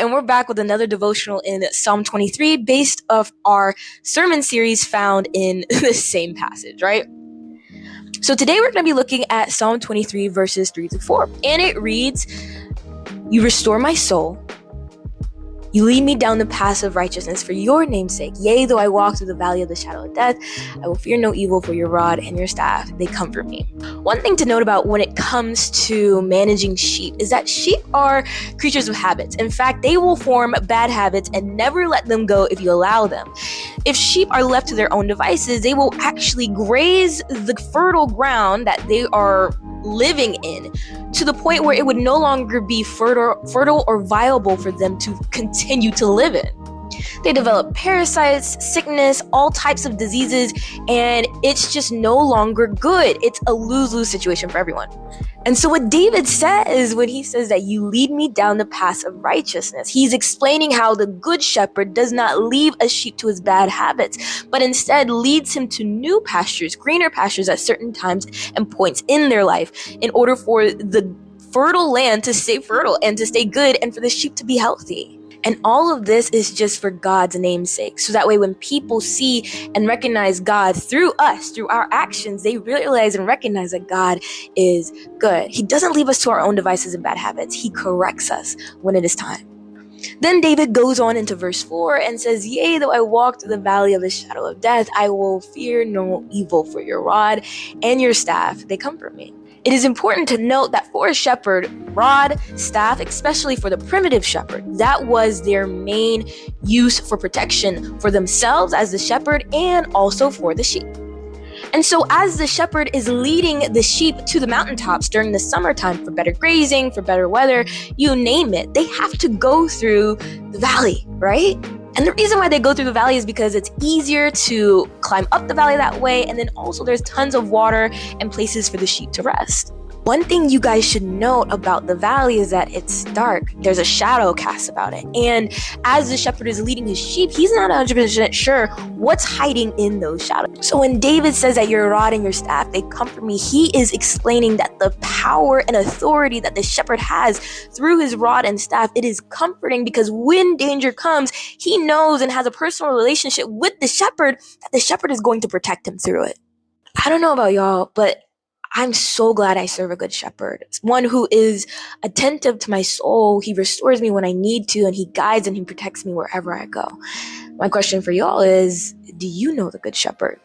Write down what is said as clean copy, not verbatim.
and we're back with another devotional in Psalm 23 based off our sermon series found in the same passage, right? So today we're going to be looking at Psalm 23 verses 3-4, and it reads, "You restore my soul. You lead me down the paths of righteousness for your name's sake. Yea, though I walk through the valley of the shadow of death, I will fear no evil, for your rod and your staff, they comfort me." One thing to note about when it comes to managing sheep is that sheep are creatures of habits. In fact, they will form bad habits and never let them go if you allow them. If sheep are left to their own devices, they will actually graze the fertile ground that they are living in to the point where it would no longer be fertile or viable for them to continue to live in. They develop parasites, sickness, all types of diseases, and it's just no longer good. It's a lose-lose situation for everyone. And so what David says when he says that you lead me down the paths of righteousness, he's explaining how the good shepherd does not leave a sheep to his bad habits, but instead leads him to new pastures, greener pastures at certain times and points in their life in order for the fertile land to stay fertile and to stay good and for the sheep to be healthy. And all of this is just for God's name's sake. So that way when people see and recognize God through us, through our actions, they realize and recognize that God is good. He doesn't leave us to our own devices and bad habits. He corrects us when it is time. Then David goes on into verse 4 and says, "Yea, though I walk through the valley of the shadow of death, I will fear no evil, for your rod and your staff, they comfort me." It is important to note that for a shepherd, rod, staff, especially for the primitive shepherd, that was their main use for protection for themselves as the shepherd and also for the sheep. And so as the shepherd is leading the sheep to the mountaintops during the summertime for better grazing, for better weather, you name it, they have to go through the valley, right? And the reason why they go through the valley is because it's easier to climb up the valley that way, and then also there's tons of water and places for the sheep to rest. One thing you guys should note about the valley is that it's dark. There's a shadow cast about it. And as the shepherd is leading his sheep, he's not 100% sure what's hiding in those shadows. So when David says that your rod and your staff, they comfort me, he is explaining that the power and authority that the shepherd has through his rod and staff, it is comforting because when danger comes, he knows and has a personal relationship with the shepherd that the shepherd is going to protect him through it. I don't know about y'all, but I'm so glad I serve a good shepherd. It's one who is attentive to my soul. He restores me when I need to, and he guides and he protects me wherever I go. My question for y'all is, do you know the good shepherd?